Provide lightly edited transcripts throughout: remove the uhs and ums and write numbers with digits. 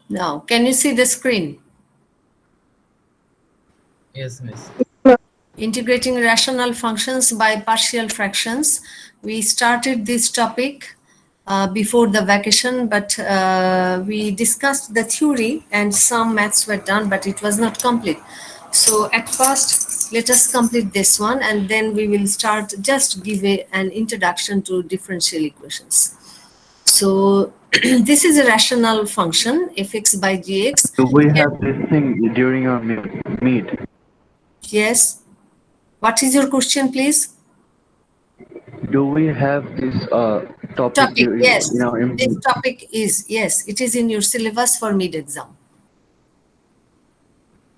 Now, can you see the screen? Yes, miss. Integrating rational functions by partial fractions. We started this topic before the vacation, but we discussed the theory and some maths were done, but it was not complete. So at first, let us complete this one and then we will start, just give an introduction to differential equations. So this is a rational function fx by gx. Do we Here, have this thing during our meet? yes. What is your question, please? Do we have this topic Topic, during yes. our This topic is, yes, it is in your syllabus for mid-exam.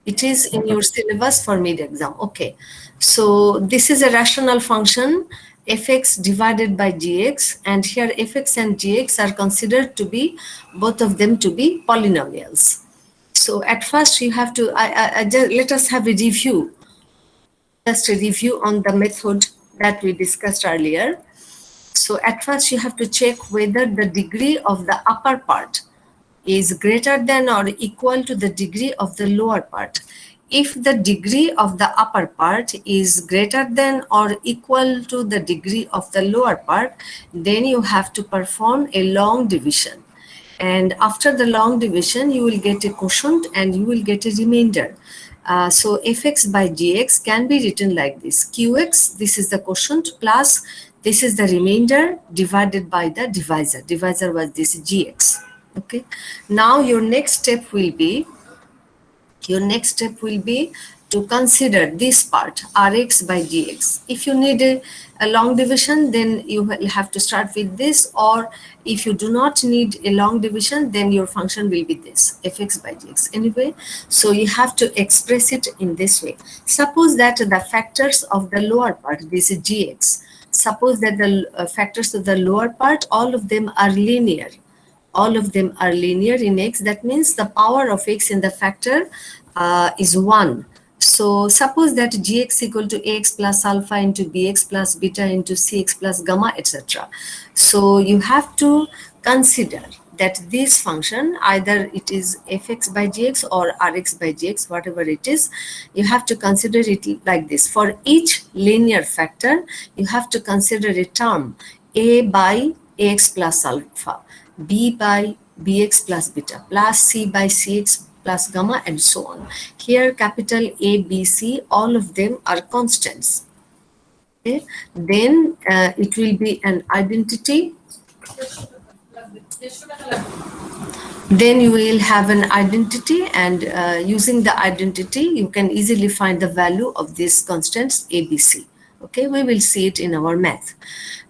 It is in your syllabus for mid-exam. Okay. So this is a rational function fx divided by gx, and here fx and gx are considered to be, both of them to be polynomials. So at first you have to, let us have a review, just a review on the method that we discussed earlier. So at first you have to check whether the degree of the upper part is greater than or equal to the degree of the lower part. If the degree of the upper part is greater than or equal to the degree of the lower part, then you have to perform a long division. And after the long division, you will get a quotient and you will get a remainder. So fx by gx can be written like this: qx, this is the quotient, plus this is the remainder divided by the divisor. Divisor was this gx. Okay. Now your next step will be to consider this part, Rx by Gx. If you need a long division, then you will have to start with this, or if you do not need a long division, then your function will be this, Fx by Gx. Anyway, so you have to express it in this way. Suppose that the factors of the lower part, this is Gx, suppose that the factors of the lower part, all of them are linear. All of them are linear in x. That means the power of x in the factor is 1. So suppose that gx equal to ax plus alpha into bx plus beta into cx plus gamma, etc. So you have to consider that this function, either it is fx by gx or rx by gx, whatever it is, you have to consider it like this. For each linear factor, you have to consider a term a by ax plus alpha, b by bx plus beta, plus c by cx plus gamma, and so on. Here capital A, B, C, all of them are constants. Okay. Then it will be an identity. Then you will have an identity, and using the identity you can easily find the value of these constants A, B, C. Okay, we will see it in our math.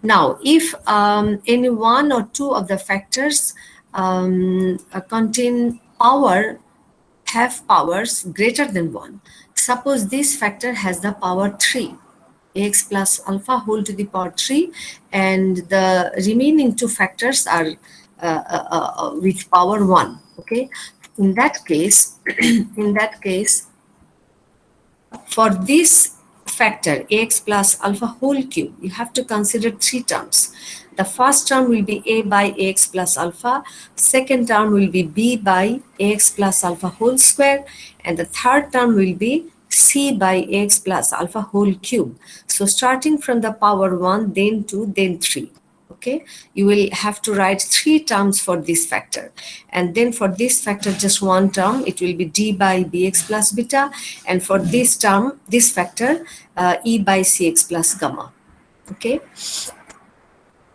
Now, if any one or two of the factors contain power, have powers greater than 1. Suppose this factor has the power 3, ax plus alpha whole to the power 3, and the remaining two factors are with power 1. Okay, in that case, in that case, for this factor ax plus alpha whole cube, you have to consider three terms. The first term will be a by ax plus alpha, second term will be b by ax plus alpha whole square, and the third term will be c by ax plus alpha whole cube. So starting from the power 1, then 2, then 3. Okay, you will have to write three terms for this factor, and then for this factor just one term, it will be d by bx plus beta, and for this term, this factor, e by cx plus gamma. Okay,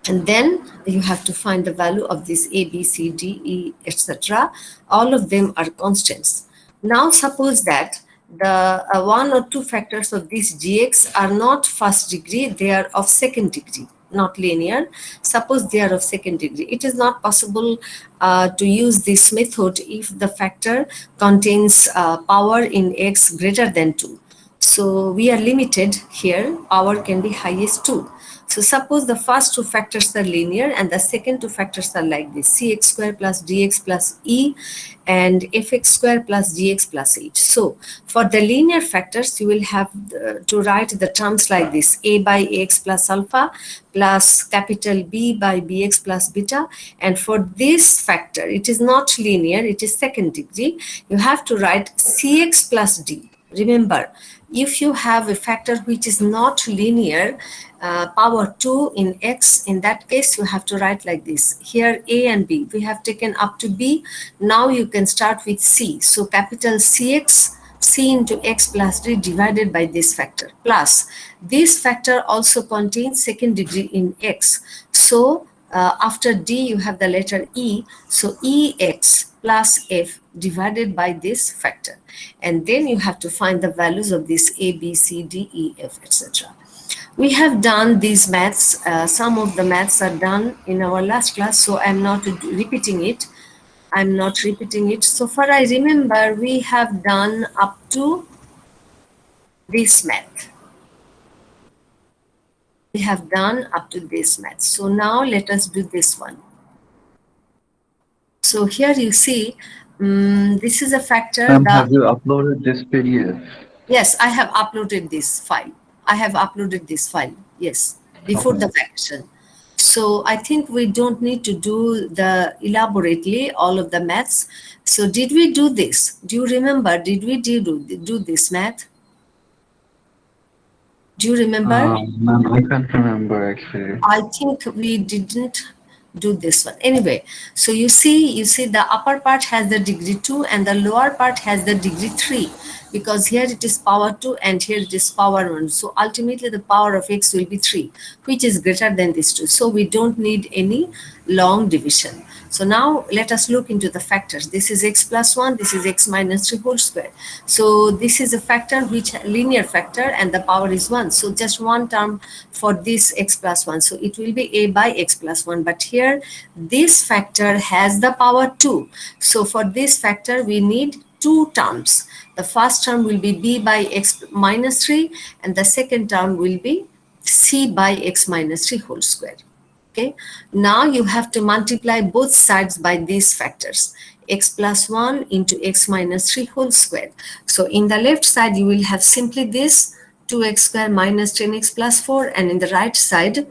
and then you have to find the value of this a, b, c, d, e, etc. All of them are constants. Now suppose that the one or two factors of this gx are not first degree, they are of second degree, not linear. Suppose they are of second degree. It is not possible to use this method if the factor contains power in x greater than 2. So we are limited here, power can be highest 2. So suppose the first two factors are linear and the second two factors are like this: cx square plus dx plus e and fx square plus gx plus h. So for the linear factors, you will have to write the terms like this: a by ax plus alpha plus capital B by bx plus beta. And for this factor, it is not linear, it is second degree. You have to write cx plus d. Remember, if you have a factor which is not linear, power 2 in x, in that case you have to write like this. Here a and b, we have taken up to b. Now you can start with c. So capital Cx, c into x plus d divided by this factor, plus this factor also contains second degree in x. So after d you have the letter e, so ex plus f divided by this factor, and then you have to find the values of this a b c d e f etc. We have done these maths. Some of the maths are done in our last class, so I'm not repeating it. I'm not repeating it. So far I remember, we have done up to this math. We have done up to this math. So now let us do this one. So here you see, this is a factor. Ma'am, have you uploaded this PDF? Yes, I have uploaded this file. I have uploaded this file. Yes, before Okay. the vacation. So I think we don't need to do the elaborately all of the maths. So did we do this? Do you remember? Did we do this math? Do you remember? Ma'am, I can't remember actually. I think we didn't do this one. Anyway, so you see the upper part has the degree 2 and the lower part has the degree 3, because here it is power 2 and here it is power 1. So ultimately the power of x will be 3, which is greater than this 2. So we don't need any long division. So now let us look into the factors. This is x plus 1, this is x minus 3 whole square. So this is a factor which linear factor and the power is 1. So just one term for this x plus 1. So it will be a by x plus 1. But here this factor has the power 2. So for this factor we need two terms. The first term will be b by x minus 3 and the second term will be c by x minus 3 whole square. Okay, now you have to multiply both sides by these factors: x plus 1 into x minus 3 whole square. So in the left side you will have simply this 2x square minus 10x plus 4, and in the right side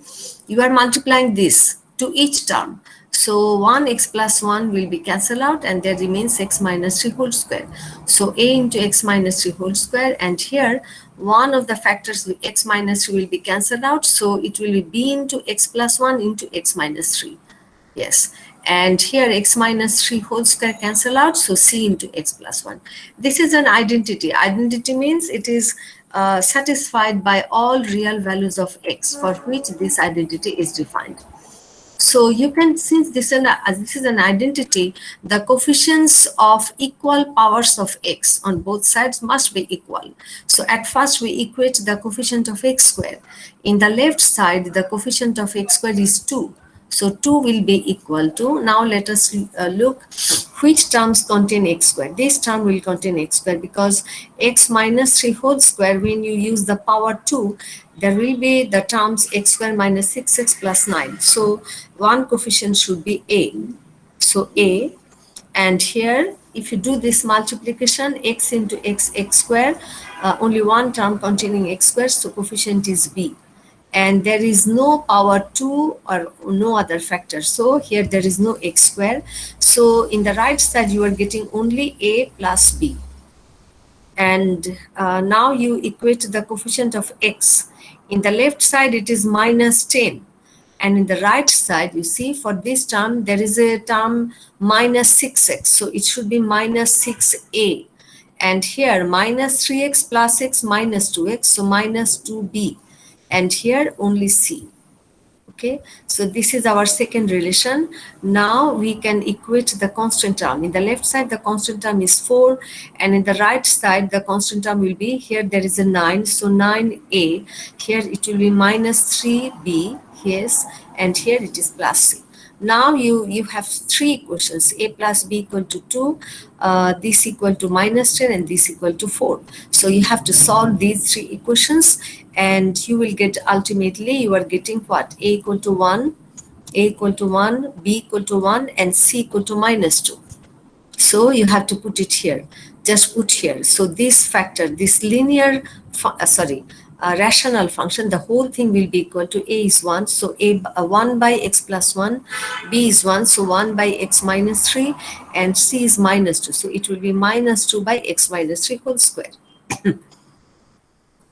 you are multiplying this to each term. So 1x plus 1 will be cancelled out and there remains x minus 3 whole square. So a into x minus 3 whole square, and here one of the factors with x minus 3 will be cancelled out. So it will be b into x plus 1 into x minus 3. Yes. And here x minus 3 whole square cancel out. So c into x plus 1. This is an identity. Identity means it is satisfied by all real values of x for which this identity is defined. So you can, since this is an identity, the coefficients of equal powers of x on both sides must be equal. So at first we equate the coefficient of x square. In the left side, the coefficient of x square is 2. So 2 will be equal to, now let us look which terms contain x square. This term will contain x square because x minus 3 whole square, when you use the power 2, there will be the terms x square minus 6x plus 9. So one coefficient should be a. So a, and here if you do this multiplication, x into x, x square, only one term containing x square, so coefficient is b. And there is no power 2 or no other factor. So here there is no x square. So in the right side you are getting only a plus b. And now you equate the coefficient of x. In the left side it is minus 10. And in the right side, you see for this term, there is a term minus 6x. So it should be minus 6a. And here minus 3x plus x minus 2x. So minus 2b. And here only c. Okay, so this is our second relation. Now we can equate the constant term. In the left side, the constant term is 4, and in the right side, the constant term will be, here there is a 9, so 9a. Here it will be minus 3b, yes, and here it is plus c. Now you have three equations: a plus b equal to 2, this equal to minus 10, and this equal to 4. So you have to solve these three equations, and you will get, ultimately you are getting what? A equal to 1, a equal to 1, b equal to 1, and c equal to minus 2. So you have to put it here, just put here. So this factor, this linear rational function, the whole thing will be equal to a is 1, so 1 by x plus 1, b is 1, so 1 by x minus 3, and c is minus 2, so it will be minus 2 by x minus 3 whole square.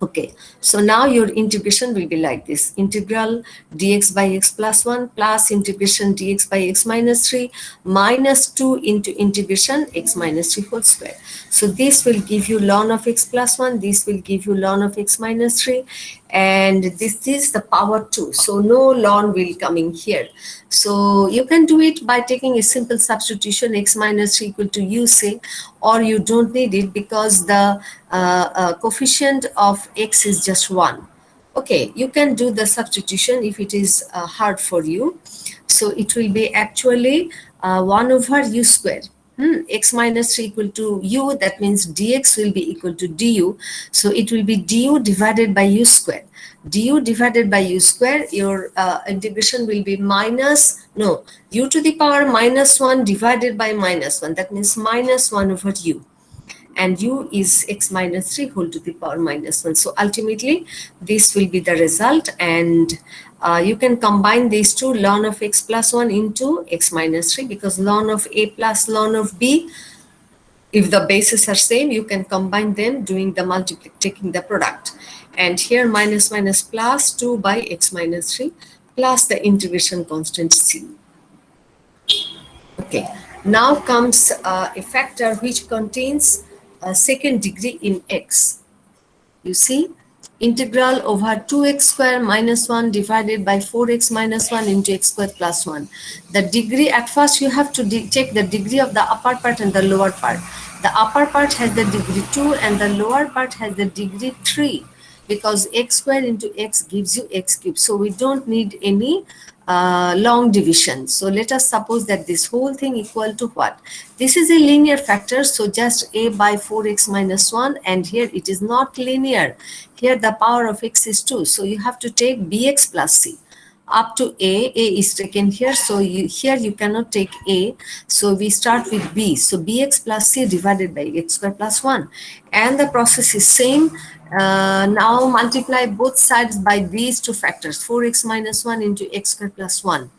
Okay, so now your integration will be like this: integral dx by x plus 1 plus integration dx by x minus 3 minus 2 into integration x minus 3 whole square. So this will give you ln of x plus 1, this will give you ln of x minus 3, and this is the power 2. So no ln will come in here. So you can do it by taking a simple substitution, x minus 3 equal to u, say, or you don't need it because the coefficient of x is just 1. Okay, you can do the substitution if it is hard for you. So it will be actually 1 over u square. X minus 3 equal to u, that means dx will be equal to du. So it will be du divided by u square. Du divided by u square, your integration will be minus, no, u to the power minus 1 divided by minus 1. That means minus 1 over u, and u is x minus 3 whole to the power minus 1. So ultimately this will be the result, and you can combine these two, ln of x plus 1 into x minus 3, because ln of a plus ln of b, if the bases are same, you can combine them doing the taking the product. And here minus minus plus 2 by x minus 3 plus the integration constant c. Okay, now comes a factor which contains a second degree in x. You see, integral over 2x square minus 1 divided by 4x minus 1 into x squared plus 1. The degree, at first you have to check the degree of the upper part and the lower part. The upper part has the degree 2 and the lower part has the degree 3, because x square into x gives you x cube. So we don't need any long division. So let us suppose that this whole thing equal to what? This is a linear factor, so just a by 4x minus 1, and here it is not linear. Here the power of x is 2, so you have to take bx plus c. Up to a is taken here, so here you cannot take a, so we start with b. So bx plus c divided by x square plus 1, and the process is same. Now multiply both sides by these two factors, 4x minus 1 into x square plus 1.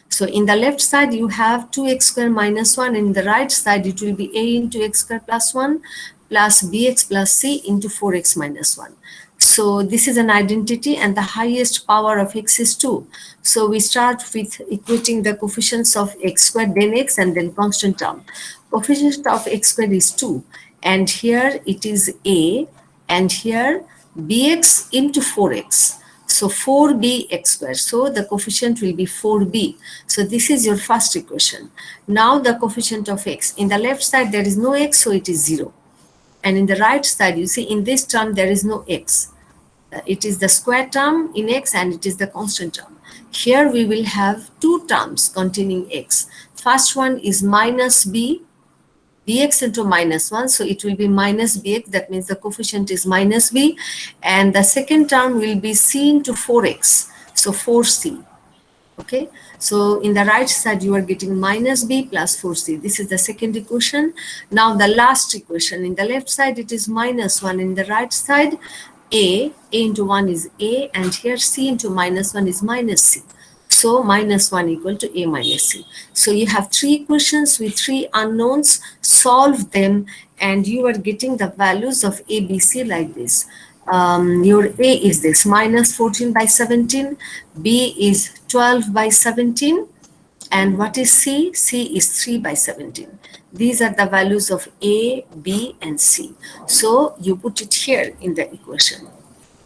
So in the left side you have 2x square minus 1, in the right side it will be a into x square plus 1 plus bx plus c into 4x minus 1. So this is an identity, and the highest power of x is 2. So we start with equating the coefficients of x squared, then x, and then constant term. Coefficient of x squared is 2, and here it is a, and here bx into 4x. So 4bx squared. So the coefficient will be 4b. So this is your first equation. Now the coefficient of x. In the left side there is no x, so it is 0. And in the right side, you see in this term there is no x. It is the square term in x and it is the constant term. Here we will have two terms containing x. First one is minus b, bx into minus 1, so it will be minus bx, that means the coefficient is minus b, and the second term will be c into 4x, so 4c. Okay, so in the right side you are getting minus b plus 4c. This is the second equation. Now the last equation, in the left side it is minus 1, in the right side a into 1 is a, and here c into minus 1 is minus c. So minus 1 equal to a minus c. So you have three equations with three unknowns. Solve them and you are getting the values of a, b, c like this. Your a is this, minus 14 by 17, b is 12 by 17, and what is c? C is 3 by 17. These are the values of a, b, and c. So you put it here in the equation.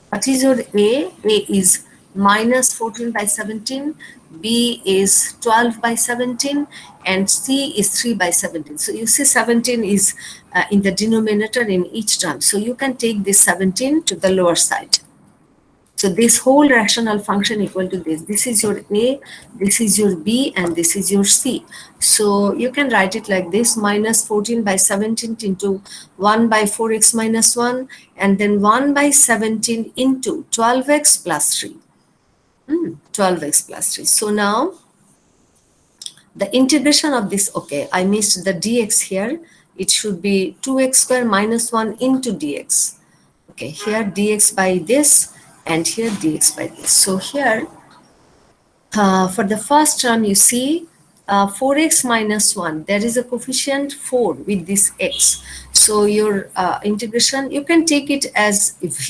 What is your a? A is minus 14 by 17, b is 12 by 17, and c is 3 by 17. So you see 17 is in the denominator in each term. So you can take this 17 to the lower side. So this whole rational function equal to this. This is your A, this is your B, and this is your C. So you can write it like this: minus 14 by 17 into 1 by 4x minus 1, and then 1 by 17 into 12x plus 3. 12x plus 3. So now the integration of this, okay, I missed the dx here. It should be 2x square minus 1 into dx. Okay, here dx by this, and here dx by this. So here, for the first term, you see 4x minus 1. There is a coefficient 4 with this x. So your integration, you can take it as if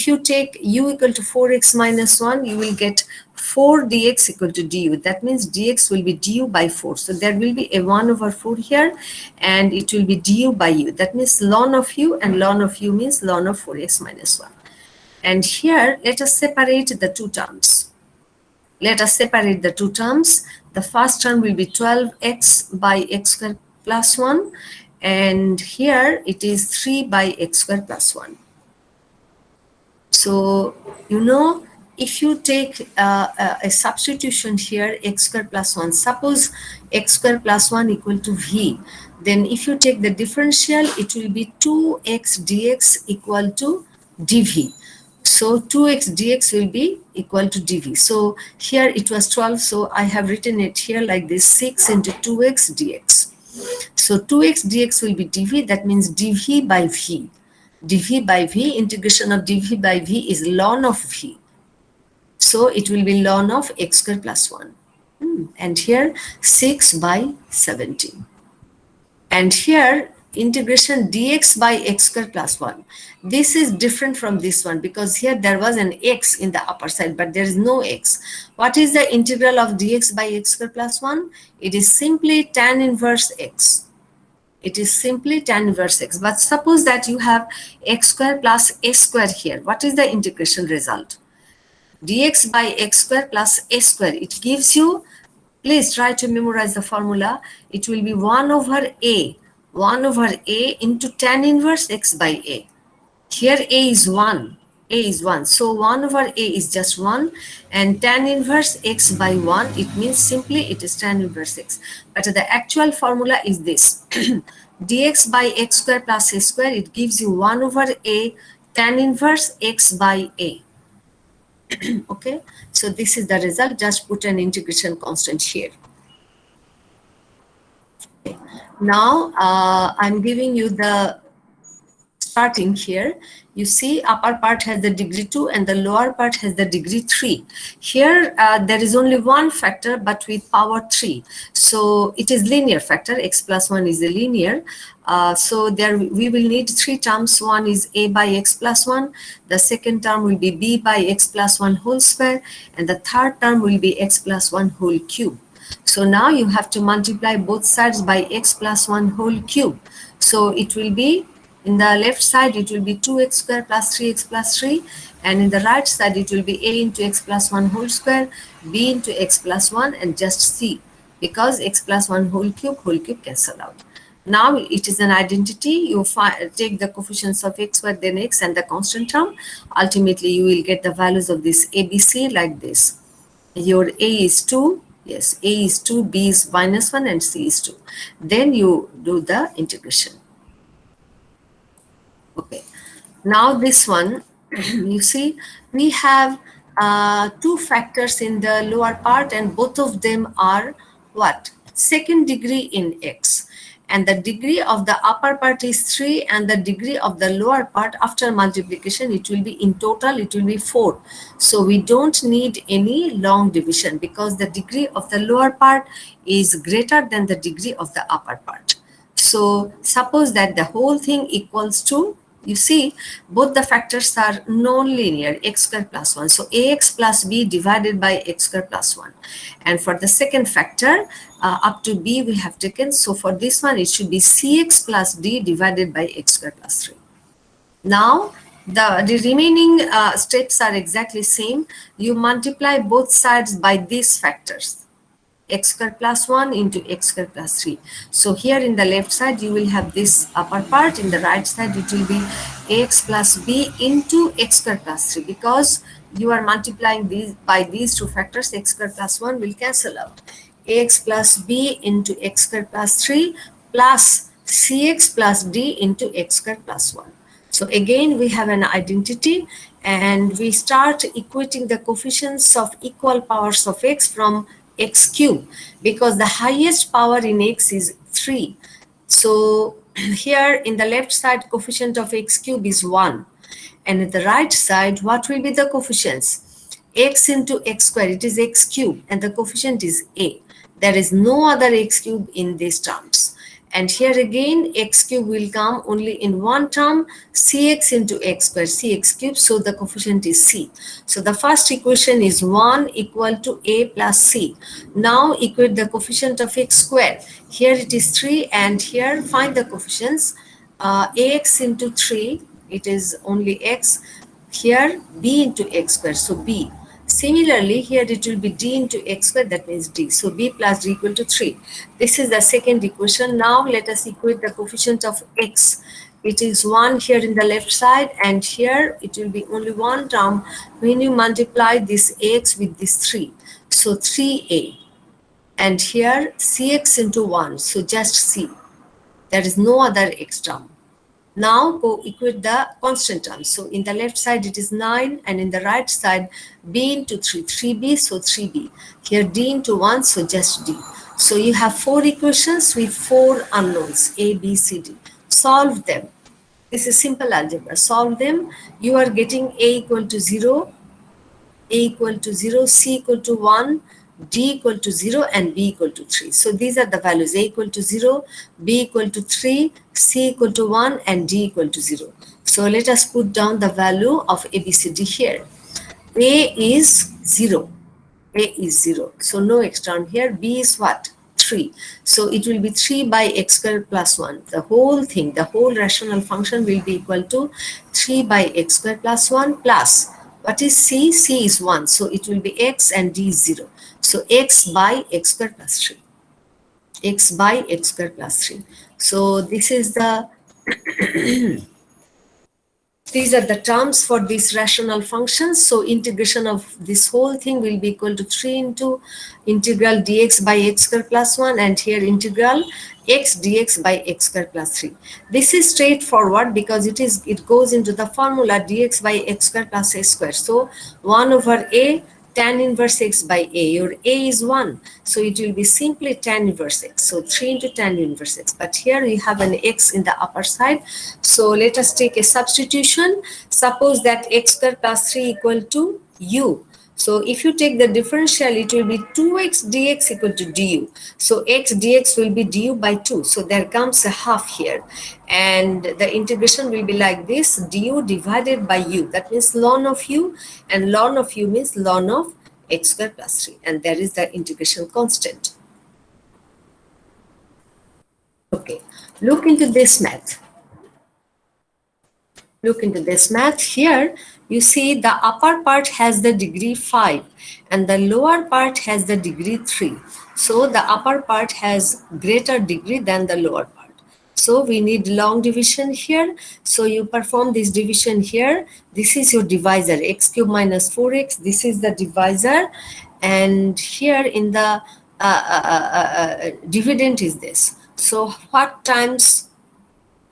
you take u equal to 4x minus 1, you will get 4 dx equal to du. That means dx will be du by 4. So there will be a 1 over 4 here, and it will be du by u. That means ln of u, and ln of u means ln of 4x minus 1. And here, let us separate the two terms. Let us separate the two terms. The first term will be 12x by x squared plus 1, and here it is 3 by x squared plus 1. So, if you take a substitution here, x squared plus 1, suppose x squared plus 1 equal to v, then if you take the differential, it will be 2x dx equal to dv. So 2x dx will be equal to dv. So here it was 12, so I have written it here like this: 6 into 2x dx. So 2x dx will be dv, that means dv by v. dv by v, integration of dv by v is ln of v. So it will be ln of x squared plus 1. And here 6 by 17. And here integration dx by x squared plus 1. This is different from this one because here there was an x in the upper side, but there is no x. What is the integral of dx by x squared plus 1? It is simply tan inverse x. It is simply tan inverse x. But suppose that you have x square plus a square here. What is the integration result? Dx by x square plus a square. It gives you, please try to memorize the formula. It will be 1 over a. 1 over a into tan inverse x by a. Here a is 1. A is 1. So 1 over a is just 1, and tan inverse x by 1, it means simply it is tan inverse x. But the actual formula is this. Dx by x square plus a square, it gives you 1 over a tan inverse x by a. Okay, so this is the result. Just put an integration constant here. Okay. Now I'm giving you the starting here. You see upper part has the degree 2 and the lower part has the degree 3. Here there is only one factor but with power 3. So it is linear factor, x plus 1 is a linear. So there we will need three terms. One is a by x plus 1. The second term will be b by x plus 1 whole square. And the third term will be x plus 1 whole cube. So now you have to multiply both sides by x plus 1 whole cube. So it will be, in the left side, it will be 2x square plus 3x plus 3. And in the right side, it will be a into x plus 1 whole square, b into x plus 1, and just c. Because x plus 1 whole cube cancel out. Now it is an identity. You take the coefficients of x, y, then x, and the constant term. Ultimately, you will get the values of this a, b, c like this. Your a is 2. Yes, a is 2, b is minus 1, and c is 2. Then you do the integration. Okay, now this one, you see, we have two factors in the lower part, and both of them are what? Second degree in x. And the degree of the upper part is 3, and the degree of the lower part after multiplication, it will be, in total, it will be 4. So we don't need any long division because the degree of the lower part is greater than the degree of the upper part. So suppose that the whole thing equals to, you see, both the factors are non-linear, x squared plus 1. So ax plus b divided by x squared plus 1. And for the second factor, up to b we have taken. So for this one, it should be cx plus d divided by x squared plus 3. Now, the remaining steps are exactly same. You multiply both sides by these factors. x square plus 1 into x square plus 3. So here in the left side you will have this upper part, in the right side it will be ax plus b into x square plus 3, because you are multiplying these by these two factors, x square plus 1 will cancel out. Ax plus b into x square plus 3 plus cx plus d into x square plus 1. So again we have an identity, and we start equating the coefficients of equal powers of x from x cube, because the highest power in x is 3. So here in the left side coefficient of x cube is 1, and at the right side what will be the coefficients? X into x square, it is x cube, and the coefficient is a. There is no other x cube in these terms. And here again x cube will come only in one term, cx into x square, cx cube, so the coefficient is c. So the first equation is 1 equal to a plus c. Now equate the coefficient of x square. Here it is 3, and here find the coefficients. Ax into 3, it is only x. Here b into x square, so b. Similarly, here it will be d into x square, that means d. So b plus d equal to 3. This is the second equation. Now let us equate the coefficient of x. It is 1 here in the left side, and here it will be only one term when you multiply this x with this 3. So 3a. And here cx into 1, so just c. There is no other x term. Now go equate the constant terms. So in the left side it is 9, and in the right side b into 3, 3b, so 3b. Here d into 1, so just d. So you have 4 equations with 4 unknowns, a, b, c, d. Solve them. This is simple algebra. Solve them. You are getting a equal to 0, a equal to 0, c equal to 1, d equal to 0, and b equal to 3. So these are the values: a equal to 0, b equal to 3, c equal to 1, and d equal to 0. So let us put down the value of a, b, c, d here. A is 0. A is 0. So no x term here. B is what? 3. So it will be 3 by x square plus 1. The whole thing, the whole rational function will be equal to 3 by x square plus 1 plus, what is c? C is 1. So it will be x, and d is 0. So x by x square plus 3. X by x square plus 3. So this is the these are the terms for these rational functions. So integration of this whole thing will be equal to 3 into integral dx by x square plus 1, and here integral x dx by x square plus 3. This is straightforward because it goes into the formula dx by x square plus a square. So 1 over a tan inverse x by a. Your a is 1, so it will be simply tan inverse x. So 3 into tan inverse x. But here we have an x in the upper side. So let us take a substitution. Suppose that x square plus 3 equal to u. So if you take the differential, it will be 2x dx equal to du. So x dx will be du by 2. So there comes a half here. And the integration will be like this: du divided by u. That means ln of u, and ln of u means ln of x square plus 3. And there is the integration constant. Okay, look into this math. Look into this math. Here you see the upper part has the degree 5 and the lower part has the degree 3. So the upper part has greater degree than the lower part. So we need long division here. So you perform this division here. This is your divisor, x cube minus 4x. This is the divisor, and here in the dividend is this. So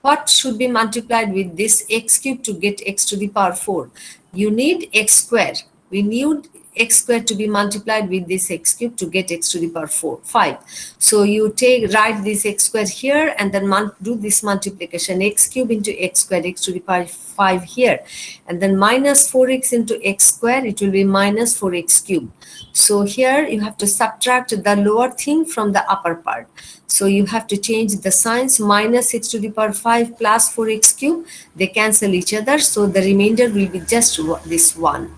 what should be multiplied with this x cube to get x to the power 4? You need x square. We need x square to be multiplied with this x cube to get x to the power 5. So you write this x square here, and then do this multiplication: x cube into x square, x to the power 5 here, and then minus 4x into x square, it will be minus 4x cube. So here you have to subtract the lower thing from the upper part. So you have to change the signs: minus x to the power 5 plus 4x cube. They cancel each other. So the remainder will be just this 1.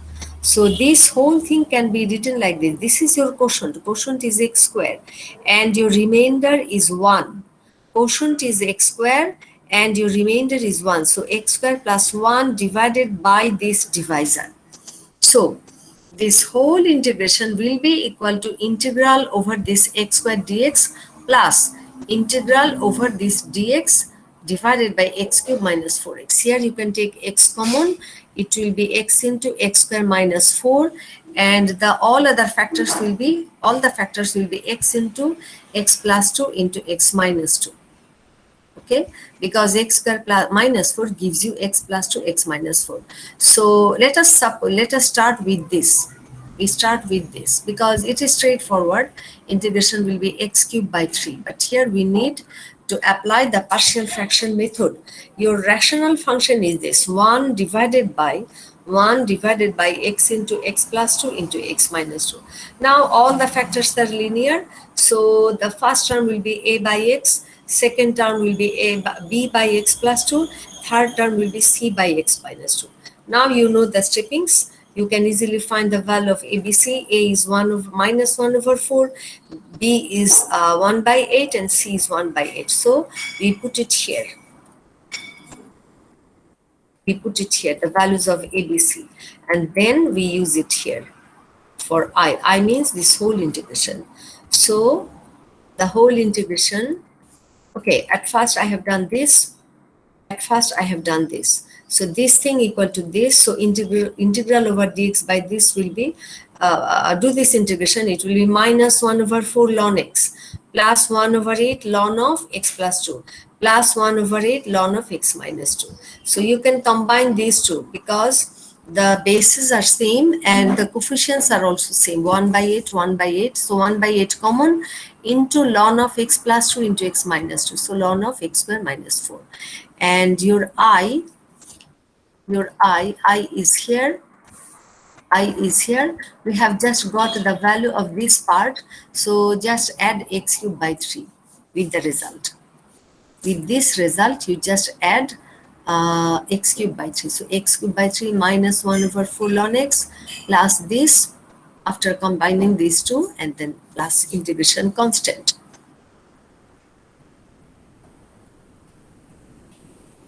So this whole thing can be written like this. This is your quotient. Quotient is x square, and your remainder is 1. Quotient is x square and your remainder is 1. So x square plus 1 divided by this divisor. So this whole integration will be equal to integral over this x square dx plus integral over this dx divided by x cube minus 4x. Here you can take x common. It will be x into x square minus 4, and the all the factors will be x into x plus 2 into x minus 2. Okay, because x square plus minus 4 gives you x plus 2 x minus 4. So let us start with this. We start with this because it is straightforward. Integration will be x cubed by 3, but here we need to apply the partial fraction method. Your rational function is this: 1 divided by x into x plus 2 into x minus 2. Now all the factors are linear, so the first term will be a by x, second term will be b by x plus 2, third term will be c by x minus 2. Now you know the steppings. You can easily find the value of ABC. A is 1 over minus 1 over 4, B is 1 by 8, and C is 1 by 8. So we put it here. We put it here, the values of ABC, and then we use it here for I. I means this whole integration. So the whole integration, okay, at first I have done this. At first I have done this. So this thing equal to this. So integral over dx by this will be, do this integration, it will be minus 1 over 4 ln x plus 1 over 8 ln of x plus 2 plus 1 over 8 ln of x minus 2. So you can combine these two because the bases are same and the coefficients are also same, 1 by 8, 1 by 8. So 1 by 8 common into ln of x plus 2 into x minus 2. So ln of x square minus 4. And your I is here. I is here. We have just got the value of this part. So just add x cube by 3 with the result. With this result, you just add x cube by 3. So x cube by 3 minus 1 over 4 ln x plus this after combining these two, and then plus integration constant.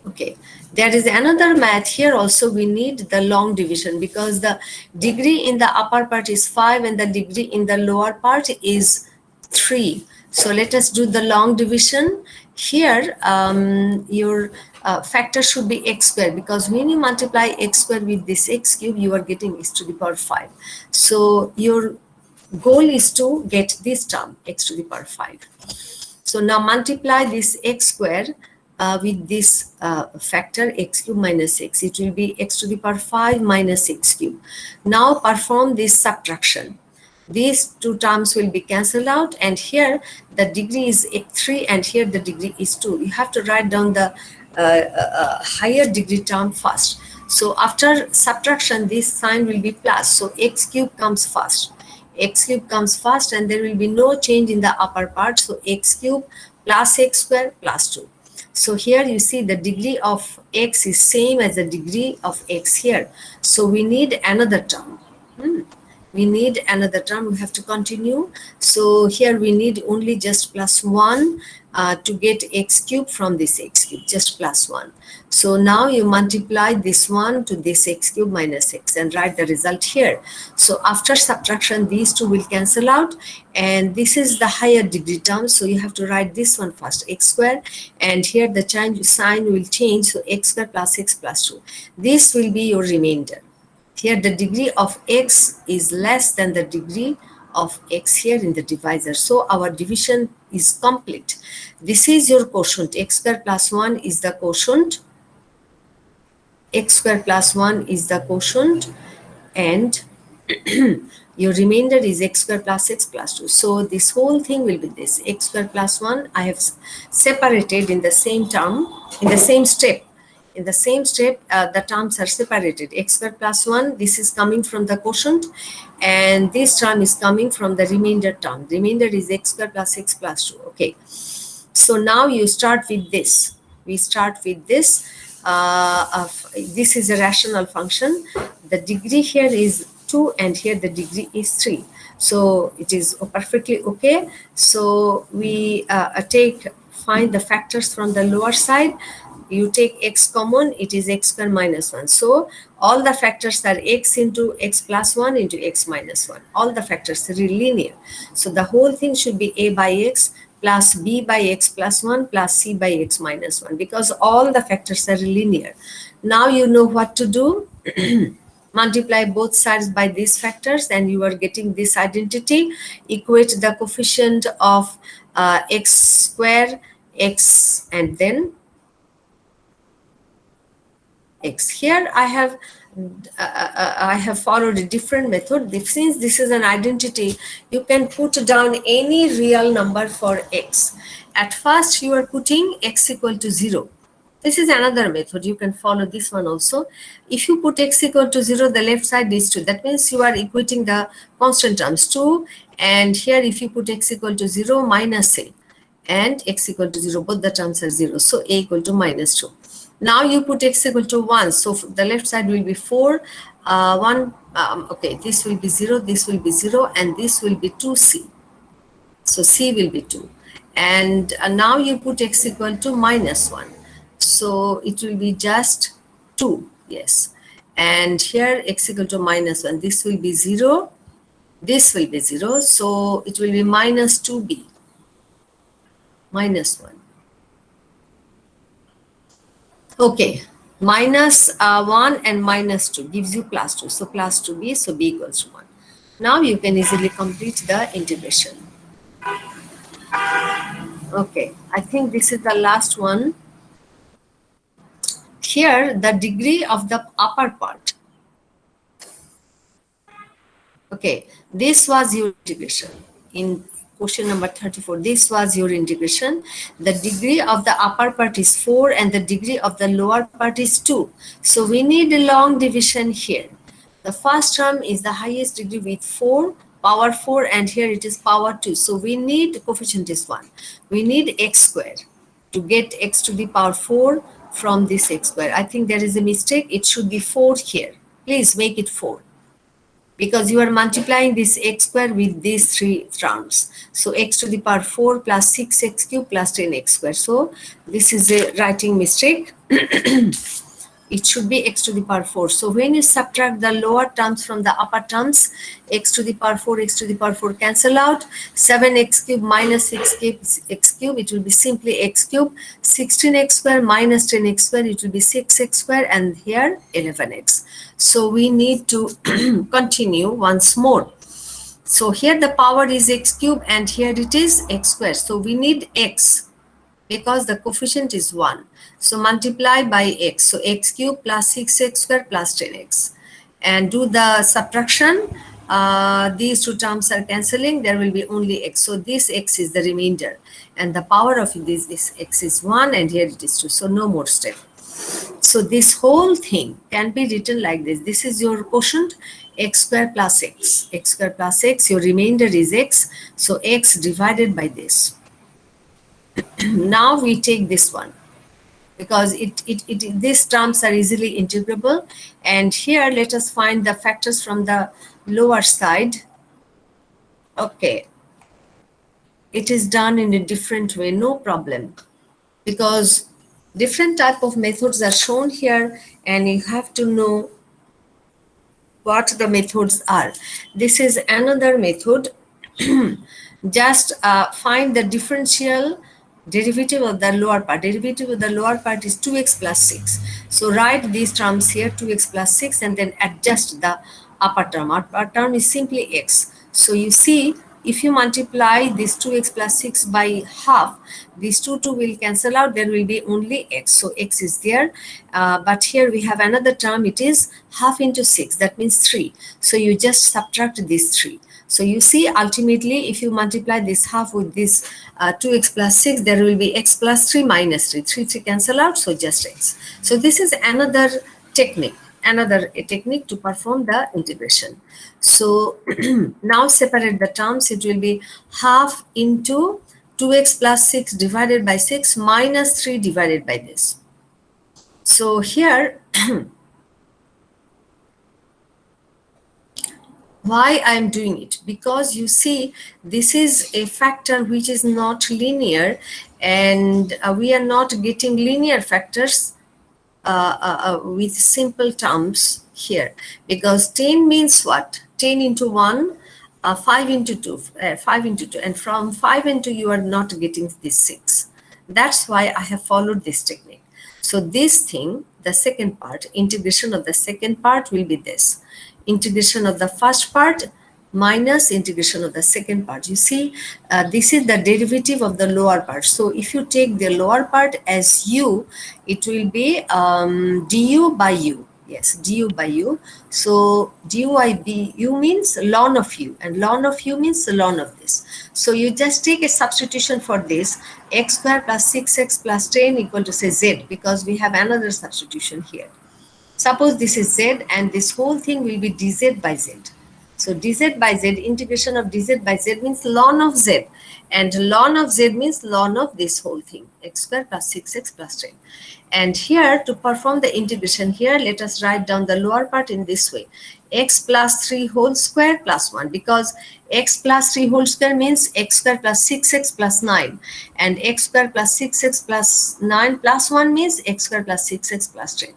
Okay, there is another math here also. We need the long division because the degree in the upper part is 5 and the degree in the lower part is 3. So let us do the long division. Here your factor should be x square, because when you multiply x square with this x cube, you are getting x to the power 5. So your goal is to get this term, x to the power 5. So now multiply this x square with this factor x cube minus x. It will be x to the power 5 minus x cube. Now perform this subtraction. These two terms will be cancelled out, and here the degree is 3 and here the degree is 2. You have to write down the higher degree term first. So after subtraction, this sign will be plus. So x cube comes first. X cube comes first, and there will be no change in the upper part. So x cube plus x square plus 2. So here you see the degree of x is same as the degree of x here. So we need another term. We need another term. We have to continue. So here we need only just plus 1 to get x cube from this x cube, just plus 1. So now you multiply this one to this x cube minus x and write the result here. So after subtraction, these two will cancel out, and this is the higher degree term. So you have to write this one first, x square, and here the sign will change. So x square plus x plus 2. This will be your remainder. Here the degree of x is less than the degree of x here in the divisor. So our division is complete. This is your quotient. X square plus 1 is the quotient. X square plus 1 is the quotient, and your remainder is x square plus x plus 2. So this whole thing will be this x square plus 1. I have separated in the same term, in the same step. In the same step, the terms are separated. X square plus 1, this is coming from the quotient, and this term is coming from the remainder term. Remainder is x square plus x plus 2. Okay. So now you start with this. We start with this. This is a rational function. The degree here is 2 and here the degree is 3. So it is perfectly okay. So we find the factors from the lower side. you take x common, it is x square minus 1. So all the factors are x into x plus 1 into x minus 1. All the factors are linear. So the whole thing should be a by x plus b by x plus 1 plus c by x minus 1, because all the factors are linear. Now you know what to do. Multiply both sides by these factors and you are getting this identity. Equate the coefficient of x square, x, and then x. Here I have followed a different method. Since this is an identity, you can put down any real number for x. At first you are putting x equal to 0. This is another method. You can follow this one also. If you put x equal to 0, the left side is 2. That means you are equating the constant terms 2. And here if you put x equal to 0 minus a, and x equal to 0, both the terms are 0. So a equal to minus 2. Now you put x equal to 1. So the left side will be 4. 1, okay, this will be 0, this will be 0, and this will be 2c. So c will be 2. And now you put x equal to minus 1. So it will be just 2, yes. And here x equal to minus 1. This will be 0. This will be 0. So it will be minus 2b, minus 1. Okay, minus 1 and minus 2 gives you plus 2. So plus 2b, so b equals to 1. Now you can easily complete the integration. Okay, I think this is the last one. Here, the degree of the upper part. Okay, this was your integration. In question number 34, this was your integration. The degree of the upper part is 4 and the degree of the lower part is 2. So we need a long division here. The first term is the highest degree with 4, power 4, and here it is power 2. So we need coefficient is 1. We need x squared to get x to the power 4 from this x square. I think there is a mistake. It should be 4 here. Please make it 4, because you are multiplying this x square with these three terms. So x to the power 4 plus 6x cube plus 10x square. So this is a writing mistake. It should be x to the power 4. So when you subtract the lower terms from the upper terms, x to the power 4, x to the power 4 cancel out. 7x cube minus 6 x cube, it will be simply x cube. 16x square minus 10x square, it will be 6x square, and here 11x. So we need to continue once more. So here the power is x cube and here it is x square. So we need x, because the coefficient is 1. So multiply by x. So x cube plus 6x square plus 10x. And do the subtraction. These two terms are cancelling. There will be only x. So this x is the remainder. And the power of this x is 1 and here it is 2. So no more step. So this whole thing can be written like this. This is your quotient, x square plus x. X square plus x. Your remainder is x. So x divided by this. Now we take this one, because these terms are easily integrable. And here let us find the factors from the lower side. Okay, it is done in a different way, no problem, because different type of methods are shown here and you have to know what the methods are. This is another method. Just find the differential derivative of the lower part. Derivative of the lower part is 2x plus 6. So write these terms here, 2x plus 6, and then adjust the upper term. Upper term is simply x. So you see, if you multiply this 2x plus 6 by half, these two will cancel out. There will be only x. So x is there. But here we have another term. It is half into 6. That means 3. So you just subtract this 3. So you see, ultimately, if you multiply this half with this 2x plus 6, there will be x plus 3 minus 3. 3 cancel out, so just x. So this is another technique. Another technique to perform the integration. So now separate the terms. It will be half into 2x plus 6 divided by 6 minus 3 divided by this. So here Why I am doing it? Because you see, this is a factor which is not linear, and we are not getting linear factors with simple terms here, because 10 means what? 10 into 1, 5 into 2, 5 into 2, and from 5 into you are not getting this 6. That's why I have followed this technique. So this thing, the second part, integration of the second part will be this. Integration of the first part minus integration of the second part. You see, this is the derivative of the lower part. So if you take the lower part as u, it will be du by u. Yes, du by u. So du by u means ln of u, and ln of u means ln of this. So you just take a substitution for this, x square plus 6x plus 10 equal to say z, because we have another substitution here. Suppose this is z, and this whole thing will be dz by z. So dz by z, integration of dz by z means ln of z, and ln of z means ln of this whole thing, x square plus 6x plus 10. And here, to perform the integration here, let us write down the lower part in this way: x plus 3 whole square plus 1, because x plus 3 whole square means x square plus 6x plus 9, and x square plus 6x plus 9 plus 1 means x square plus 6x plus 10.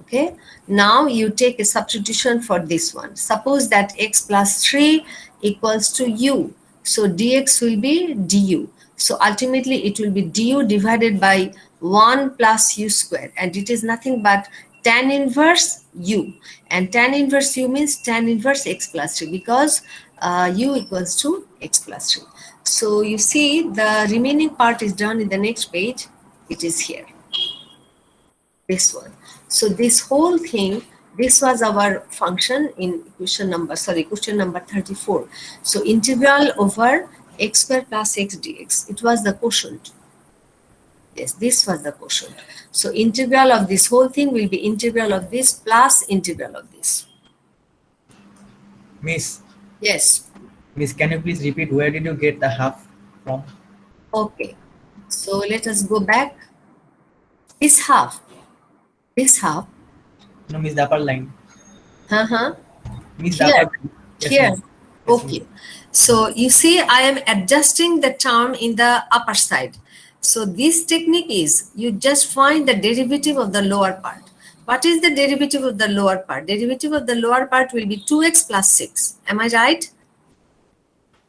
Okay, now you take a substitution for this one. Suppose that x plus 3 equals to u, so dx will be du. So ultimately it will be du divided by 1 plus u square, and it is nothing but tan inverse u, and tan inverse u means tan inverse x plus 3, because u equals to x plus 3. So you see, the remaining part is done in the next page. It is here, this one. So this whole thing, this was our function in question number 34. So integral over x square plus x dx, it was the quotient. Yes, this was the quotient. So integral of this whole thing will be integral of this plus integral of this. Miss, Yes. Miss, can you please repeat where did you get the half from? Okay. So let us go back. This half, this half, No, Miss, the upper line. uh-huh. Miss, the Here, upper line. Yes, here. Miss. Yes, Miss. Okay. So you see, I am adjusting the term in the upper side. So this technique is, you just find the derivative of the lower part. What is the derivative of the lower part? Derivative of the lower part will be 2x plus 6. Am I right?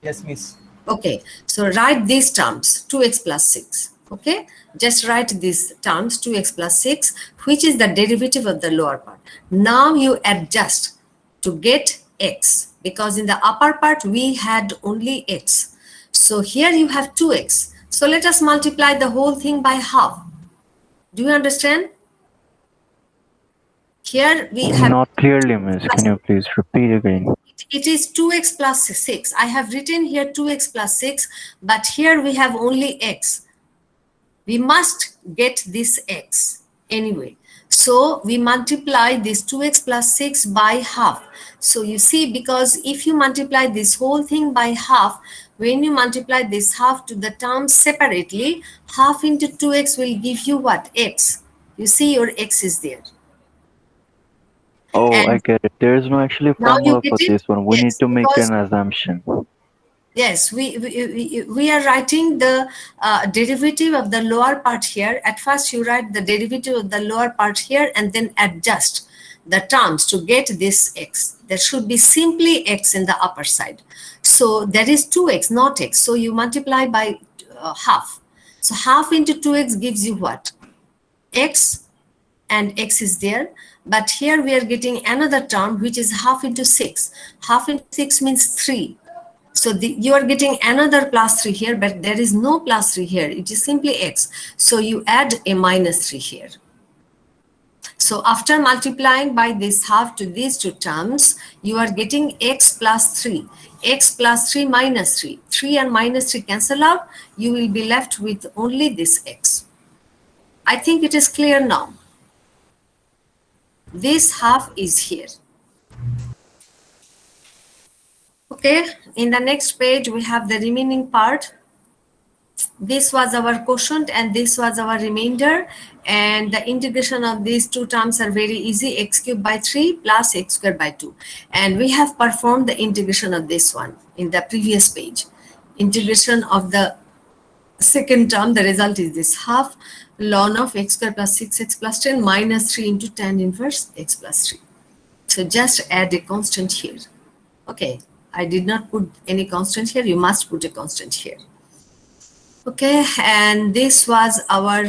Yes, Miss. Okay, so write these terms, 2x plus 6. Okay, just write these terms, 2x plus 6, which is the derivative of the lower part. Now you adjust to get x, because in the upper part we had only x. So here you have 2x. So let us multiply the whole thing by half. Do you understand? Here we have, Not clearly, miss. Can you please repeat again? it is 2x plus 6. I have written here 2x plus 6, but here we have only x. We must get this x anyway. So we multiply this 2x plus 6 by half. So you see, because if you multiply this whole thing by half, when you multiply this half to the terms separately, half into 2x will give you what? X. You see, your x is there. Oh, I And get it. There is no actually now you formula get for it? this one. We need Yes, to make because an assumption. yes, we are writing the derivative of the lower part here. At first, you write the derivative of the lower part here and then adjust the terms to get this x. There should be simply x in the upper side. So there is 2x, not x. So you multiply by half. So half into 2x gives you what? X, and x is there. But here we are getting another term, which is half into 6. Half into 6 means 3. So you are getting another plus 3 here, but there is no plus 3 here. It is simply x. So you add a minus 3 here. So after multiplying by this half to these two terms, you are getting x plus 3. X plus 3 minus 3. 3 and minus 3 cancel out. You will be left with only this x. I think it is clear now. This half is here. Okay, in the next page, we have the remaining part. This was our quotient and this was our remainder, and the integration of these two terms are very easy, x cubed by 3 plus x squared by 2, and we have performed the integration of this one in the previous page. Integration of the second term, the result is this: half ln of x squared plus 6x plus 10 minus 3 into tan inverse x plus 3. So just add a constant here. Okay, I did not put any constant here, you must put a constant here. Okay, and this was our,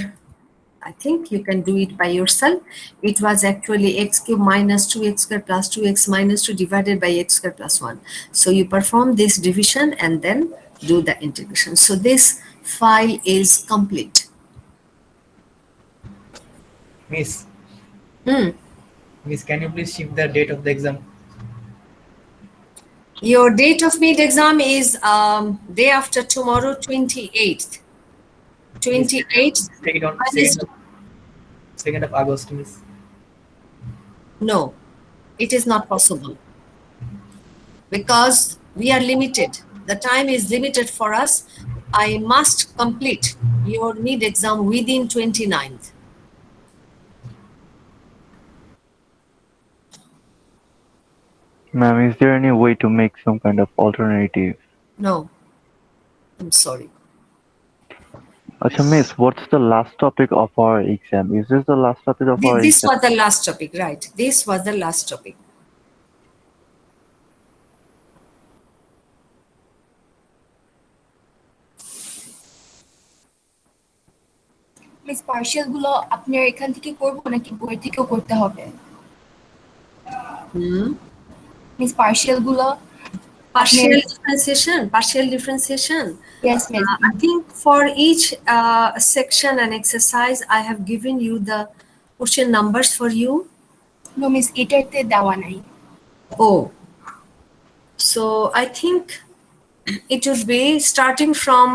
I think you can do it by yourself. It was actually x cubed minus 2x squared plus 2x minus 2 divided by x squared plus 1. So you perform this division and then do the integration. So this file is complete. Miss, Hmm. Miss, can you please shift the date of the exam? Your date of mid exam is day after tomorrow, 28th. Miss, 28th. take it on Wednesday. 2nd of August, Miss. No, it is not possible because we are limited. The time is limited for us. I must complete your mid exam within 29th. Ma'am, is there any way to make some kind of alternative? No, I'm sorry. Acha, miss, what's the last topic of our exam? Is this the last topic of our This exam? was the last topic, right? This was the last topic. Miss partial গুলো আপনার এখান থেকে করব নাকি বই থেকেও করতে হবে? মিস পার্শিয়াল গুলো Partial differentiation, partial differentiation. Yes, miss. I think for each section and exercise, I have given you the question numbers for you. No, miss, এটাতে দেওয়া নাই। Oh, so I think it would be starting from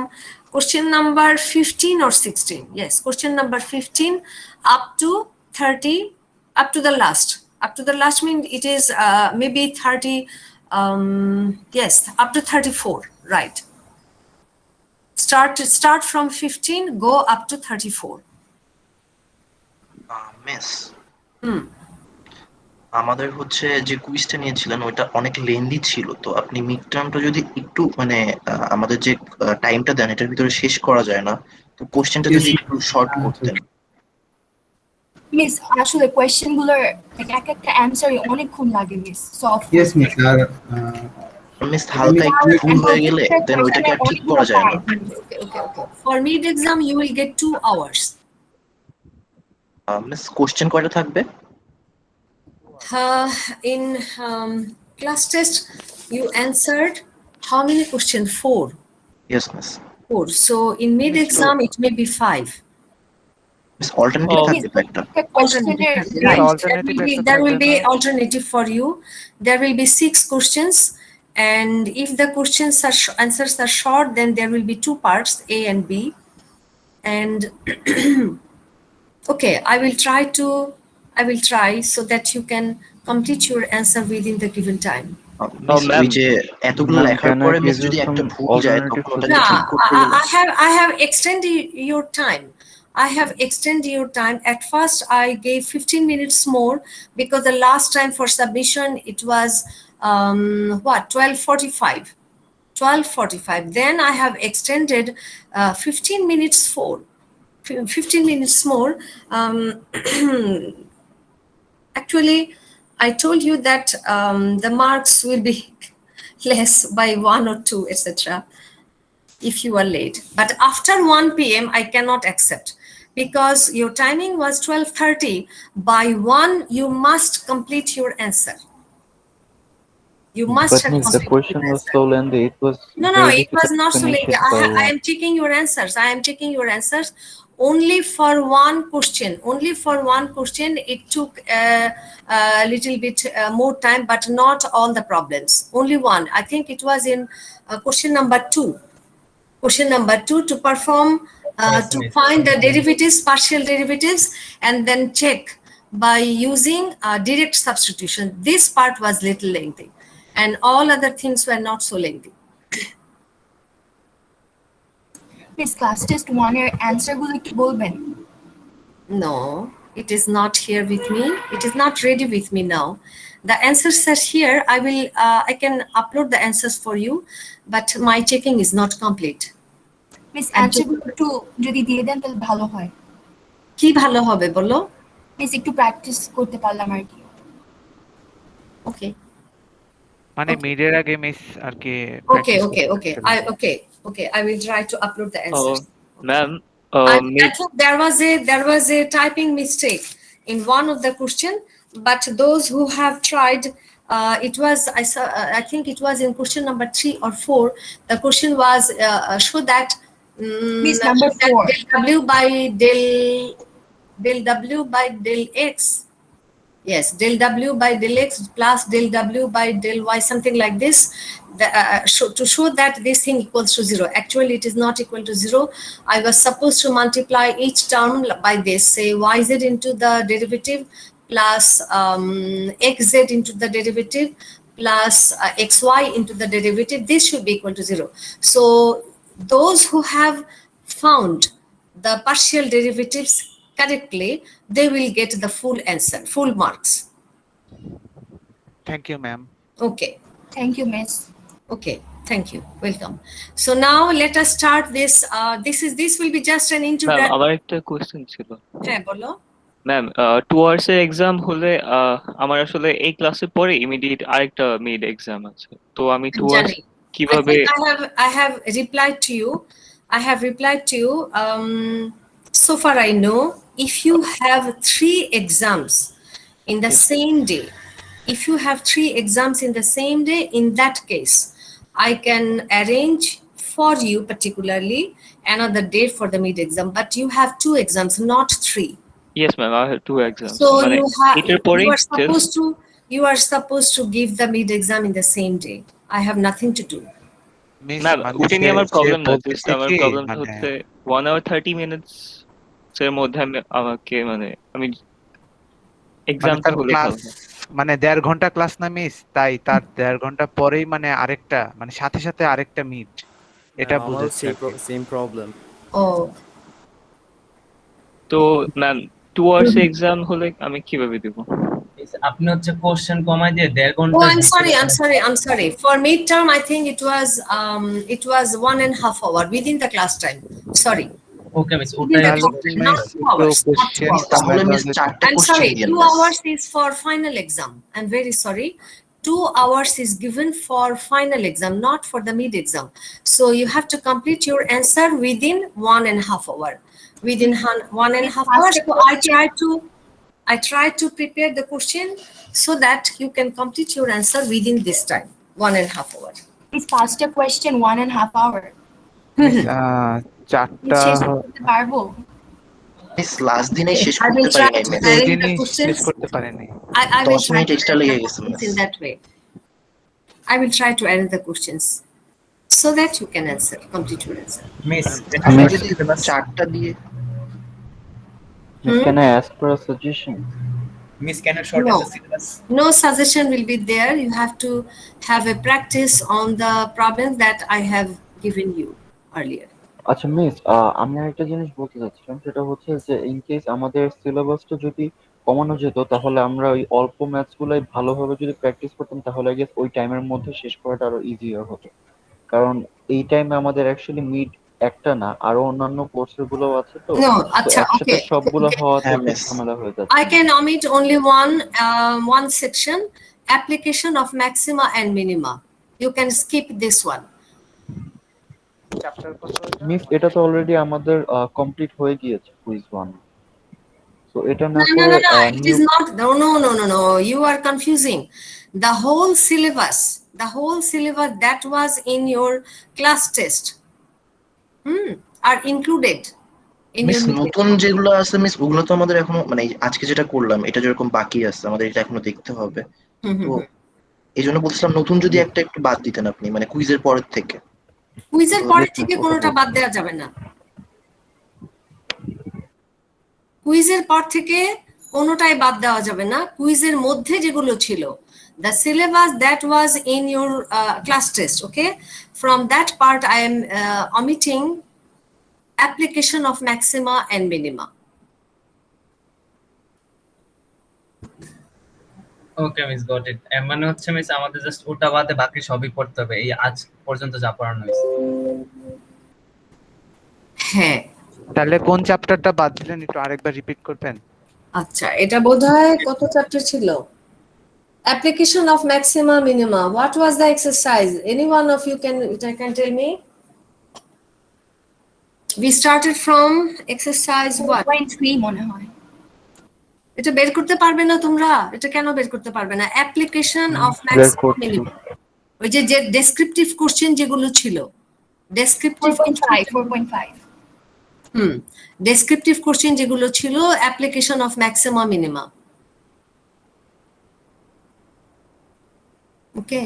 question number 15 or 16. Yes, question number 15 up to 30, up to the last. Up to the last mean it is maybe 30, yes, up to 34, right. Start from 15, go up to 34. Miss আমাদের হচ্ছে যে কুইজটা নিয়েছিলেন ওইটা অনেক lengthy ছিল, তো আপনি mid টার্মটা যদি একটু মানে আমাদের যে টাইমটা দেন এটার ভিতরে শেষ করা যায় না, তো কোশ্চেনটা যদি একটু শর্ট করতেন। মিস আসলে কোয়েশ্চেন গুলোর এক একটা অ্যানসারই অনেকক্ষণ লাগে miss. So Yes, miss. Miss হালকা একটু ভুল হয়ে গেলে দেন ওইটাকে আর ঠিক করা যায় না। Okay. For mid exam, you will get 2 hours. Miss question কয়টা থাকবে? In class test, you answered how many questions? 4. Yes miss. 4. So in mid exam, it may be 5. Miss alternative থাকবে তো একটা? কোয়েশ্চেনের Right. alternative There will be exercise, alternative for you. There will be 6 questions, and if the questions are answers are short, then there will be 2 parts, A and B. And okay, I will try so that you can complete your answer within the given time. Miss ওই যে এতগুলো Ma'am, লেখার can I পরে miss give you যদি একটা some ভুল যায় alternative তখন ওটাকে Yeah, ঠিক করতে গেলে I have extended your time. I have extended your time. At first, I gave 15 minutes more because the last time for submission it was 12:45. 12:45. Then I have extended 15 minutes for 15 minutes more. Actually, I told you that the marks will be less by 1 or 2, etc. if you are late. But after 1 p.m., I cannot accept because your timing was 12:30. By 1, you must complete your answer. You must But have miss, the completed question your was answer. so lengthy, it was No, very it was difficult to not so finish late. it by I am checking your answers. I am checking your answers. Only for one question. Only for one question, it took a little bit more time, but not all the problems. Only one. I think it was in question number 2. Question number 2 to perform, Yes, to miss. find the derivatives, partial derivatives, and then check by using direct substitution. This part was little lengthy, and all other things were not so lengthy. Miss class test 1 এর answer গুলো একটু বলবেন? No, it is not here with me. It is not ready with me now. The answers are here. I can upload the answers for you, but my checking is not complete. Miss And answer গুলো একটু যদি দিয়ে দেন তাহলে ভালো হয়। কি ভালো হবে বলো? মিস একটু প্র্যাকটিস করতে পারলাম আর কি। Okay. মানে Okay. মিডের আগে মিস আর কি Okay, প্র্যাকটিস okay, করতে okay. পারছিলাম। Okay. I will try to upload the Oh, answers. ma'am, I mid think there was a typing mistake in one of the question, but those who have tried, I think it was in question number 3 or 4. The question was show that Miss, number 4. del w by del x. Yes, del w by del x plus del w by del y, something like this, to show that this thing equals to 0. Actually, it is not equal to 0. I was supposed to multiply each term by this, say yz into the derivative plus xz into the derivative plus xy into the derivative. This should be equal to 0. So those who have found the partial derivatives correctly, they will get the full answer, full marks. Thank you ma'am. Okay. Thank you miss. Okay, thank you. Welcome. So now let us start this. This will be just an ma'am, introduction. আমার একটা question ছিল। হ্যাঁ বলো। Ma'am, 2 hours এর exam হলে আমার আসলে এই ক্লাসের পরে ইমিডিয়েট আরেকটা মিড এক্সাম আছে। তো আমি 2 hours জানি। I কিভাবে think I have replied to you. I have replied to you. So far I know, if you have 3 exams in the same day, if you have 3 exams in the same day, in that case, I can arrange for you particularly another date for the mid exam. But you have 2 exams, not 3. Yes, ma'am, I have 2 exams. So মানে এটার you পরেই are still supposed to give the mid exam in the same day. I have nothing to do. Miss ma'am মানে ওটা নিয়ে আমার সে problem না। Just বলতেছে আমার কি প্রবলেমটা মানে হচ্ছে 1 hour 30 minutes এর মধ্যে আমি মানে এক্সামটা তার হলে ক্লাস ভালো হয়। মানে 1.5 ঘন্টা ক্লাস না মিস, তাই তার 1.5 ঘন্টা পরেই মানে আরেকটা মানে সাথে সাথে আরেকটা মিট, এটা আমারও বুঝাচ্ছে আর কি। Same problem. Oh. তো ম্যাম 2 hours এক্সাম হলে আমি কিভাবে দিব? আপনি হচ্ছে কোশ্চেন কমাই দিয়ে 1.5 ঘন্টা Oh, I'm sorry. For midterm, I think it was 1.5 hour within the class time. Sorry. Okay miss Within ওটাই the তাহলে class কি time, মিস not 2 একটু hours. Not 2 question hours. তাহলে মিস কমাই 4টা I'm কোশ্চেন sorry, দিয়েন 2 miss. hours is for final exam. I'm very sorry. 2 hours is given for final exam, not for the mid exam. So you have to complete your answer within 1.5 hour. Within 1.5 hours. So I try to prepare the question so that you can complete your answer within this time, 1.5 hour. Miss 5টা question 1.5 hour. Miss miss চারটা শেষ করতে পারবো? Miss last দিনে শেষ I করতে will পারি try নাই to মিস। ওই arrange the দিনই শেষ questions. করতে পারেনি। I will 10 try minute to extra arrange লেগে the গেছে questions miss. in that way. I will try to arrange the questions so that you can answer, complete your answer. Miss আপনি Miss, যদি 4টা দিয়ে Miss, can I ask for a suggestion? Miss can short No. The syllabus. No suggestion will be there. You have to have a practice on the problems that I have given you earlier. আচ্ছা miss, আমি আরেকটা জিনিস বলতে চাচ্ছিলাম, সেটা হচ্ছে যে in case আমাদের সিলেবাসটা যদি কমানো যেত, তাহলে আমরা ওই অল্প ম্যাথস গুলাই ভালোভাবে যদি প্র্যাকটিস করতাম, তাহলে আই গেস ওই টাইমের মধ্যে শেষ করাটা আরো ইজিয়ার হতো। কারণ এই টাইমে আমাদের অ্যাকচুয়ালি মিড একটা না, আরো অন্যান্য কোর্সের গুলো আছে, তো No, তো acha, একসাথে okay. সবগুলো হওয়াতে হ্যাঁ একটু মিস। ঝামেলা হয়ে যাচ্ছে। I can omit only one section, application of maxima and minima. You can skip this one. Miss, এটা তো অলরেডি আমাদের কমপ্লিট হয়ে গিয়েছে কুইজ 1, তো এটা না No, no, করে no, no. It new is not. No. You are confusing. The whole syllabus that was in your class test, are included in miss your mid নতুন exam. যেগুলো আছে মিস ওগুলো তো আমাদের এখনো মানে এই আজকে যেটা করলাম এটা যেরকম বাকি আছে আমাদের এটা এখনো দেখতে হবে। তো এই জন্য বলছিলাম নতুন যদি একটা একটু বাদ দিতেন আপনি, মানে কুইজের পরের থেকে। কুইজের পরের থেকে কোনোটা বাদ দেওয়া যাবে না। কুইজের পর থেকে কোনোটাই বাদ দেওয়া যাবে না। কুইজের মধ্যে যেগুলো ছিল, the syllabus that was in your class test, okay, from that part I am omitting application of maxima and minima. Okay miss got it. মানে হচ্ছে মিস আমাদের জাস্ট ওটা বাদে বাকি সবই করতে হবে এই আজ পর্যন্ত যা পড়ানো হয়েছে। হ্যাঁ, তাহলে কোন চ্যাপ্টারটা বাদ দিলেন একটু আরেকবার রিপিট করবেন? আচ্ছা, এটা বোধহয় কত চ্যাপ্টার ছিল? Application of maxima minima. What was the exercise? Any one of you can tell me? We started from exercise what? 4.3 মনে হয়। এটা বের করতে পারবে না তোমরা? এটা কেন বের করতে পারবে না? অ্যাপ্লিকেশন অফ বের ম্যাক্সিমাম করছি। মিনিমাম। ওই যে ডেসক্রিপটিভ কোশ্চেন যেগুলো ছিল, ডেসক্রিপটিভ 4.5 ডেসক্রিপটিভ কোশ্চেন যেগুলো ছিল, application of maximum minimum. Okay,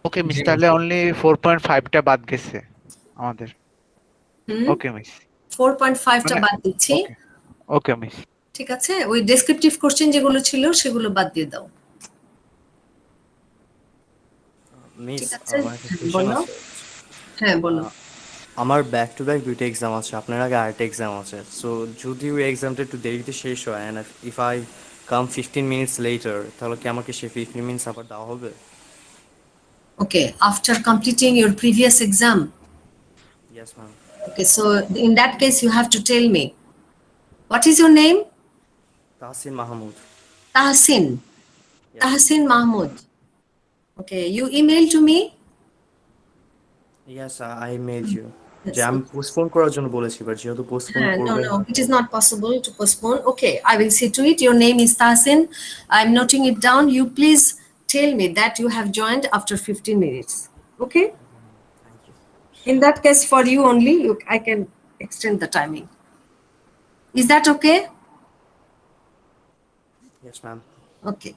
okay miss, তাহলে অনলি 4.5টা বাদ গেছে আমাদের। ওকে মিস, 4.5টা বাদ দিচ্ছি। ওকে ওকে মিস। ঠিক আছে, ওই ডেসক্রিপটিভ কোশ্চেন যেগুলো ছিল সেগুলো বাদ দিয়ে দাও। মিস ঠিক আছে, আমার একটা কোশ্চেন বলো। আছে। হ্যাঁ, বলো। আমার ব্যাক টু ব্যাক দুইটা এক্সাম আছে, আপনার আগে আরেকটা এক্সাম আছে। সো যদি ওই এক্সামটা একটু দেরিতে শেষ হয় and if I come 15 minutes later, তাহলে কি আমাকে সেই 15 মিনিটস আবার দেওয়া হবে? Okay, after completing your previous exam. Yes ma'am. Okay, so in that case, you have to tell me, what is your name? Tahsin Mahmud. Tahsin. Yes. Tahsin Mahmood. Okay, you email to me? Yes I made you. Yes. যে আমি postpone করার জন্য বলেছি, but যেহেতু postpone No, করবেন no, it is not possible to postpone. Okay, I will see to it. Your name is Tahsin. I'm noting it down. You please tell me that you have joined after 15 minutes. Okay? In that case, for you only, I can extend the timing. Is that okay? Yes ma'am. Okay.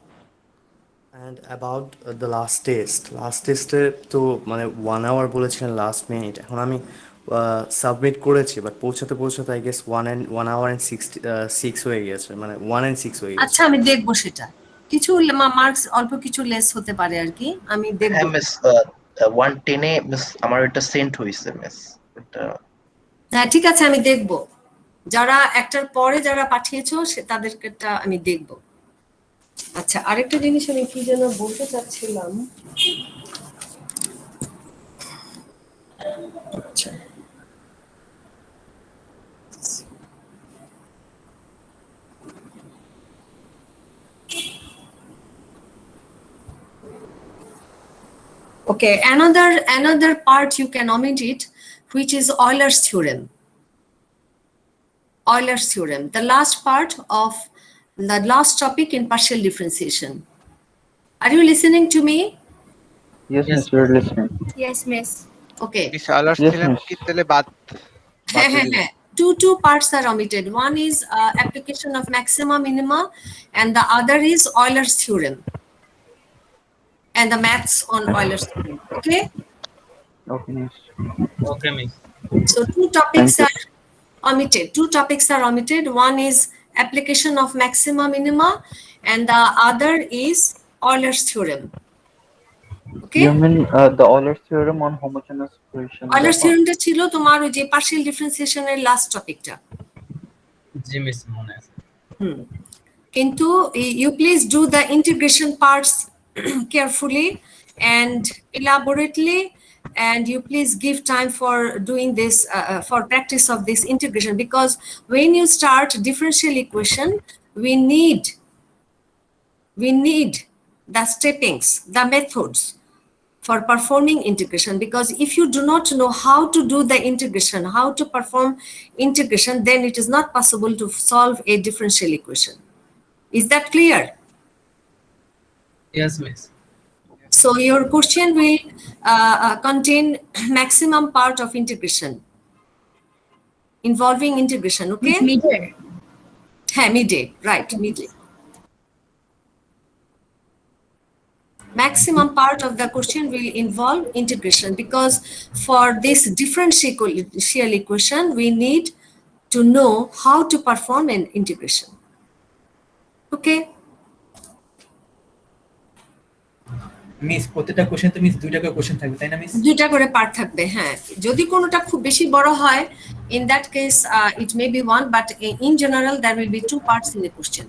And about the last টেস্টে তো মানে 1 hour বলেছিলেন last minute. এখন আমি submit করেছি, but পৌঁছাতে I guess 1 hour and 6 হয়ে গেছে, মানে 1 and 6 হয়ে গেছে। আচ্ছা, আমি দেখবো সেটা। কিছু মার্কস অল্প কিছু লেস হতে পারে আর কি, আমি দেখবো। হ্যাঁ মিস, 110 মিস আমার এটা সেন্ট হয়েছে মিস। এটা হ্যাঁ, ঠিক আছে, আমি দেখবো। যারা একটার পরে যারা পাঠিয়েছো তাদেরকেটা আমি দেখবো। আচ্ছা, আরেকটা জিনিস আমি কি যেন বলতে চাচ্ছিলাম। আচ্ছা, okay, another part you can omit it, which is Euler's theorem. Euler's theorem, the last part of the last topic in partial differentiation. Are you listening to me? Yes, Yes, miss, we're listening. Yes, miss. Okay. Miss আলার্স Yes, ছিলেন miss. কি তাহলে বাদ হ্যাঁ, দিয়ে হ্যাঁ, দিলেন? হ্যাঁ। Two parts are omitted. One is application of maxima minima, and the other is Euler's theorem and the maths on Euler's theorem. Okay. Okay, miss. Okay miss. So two topics Thank you. are omitted. Two topics are omitted. One is application of maxima minima, and the other is Euler's theorem. Okay. You mean the Euler's theorem on homogeneous equation? Euler's theoremটা ছিল তোমার ওই যে partial differentiation এর last টপিকটা। জি miss, মনে আছে। কিন্তু you please do the integration parts carefully and elaborately, and you please give time for doing this for practice of this integration, because when you start differential equation, we need the steppings, the methods for performing integration, because if you do not know how to do the integration, how to perform integration, then it is not possible to solve a differential equation. Is that clear? Yes miss. So your question will contain maximum part of integration, involving integration, okay? With meter. Hey, midday, right, midday. Maximum part of the question will involve integration, because for this differential equation, we need to know how to perform an integration. Okay? Miss প্রত্যেকটা question তো miss 2টা করে question থাকবে তাই না miss? 2টা করে part থাকবে, হ্যাঁ। যদি কোনোটা খুব বেশি বড় হয়, in that case it may be one, but in general there will be 2 parts in the question.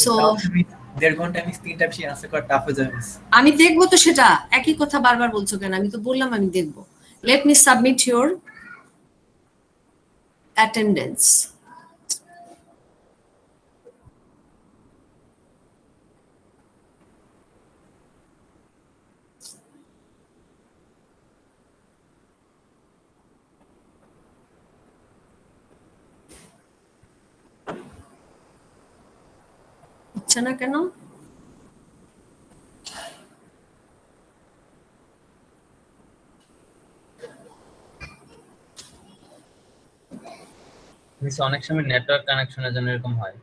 So তাও তো মিস 1.5 ঘন্টা মিস 3টা বেশি আনসার করা টাফ হয়ে যাবে মিস। আমি দেখবো তো সেটা, একই কথা বারবার বলছো কেন? আমি তো বললাম আমি দেখবো। Let me submit your attendance. হচ্ছে না কেন? মিস অনেক সময় নেটওয়ার্ক কানেকশনের জন্য এরকম হয়।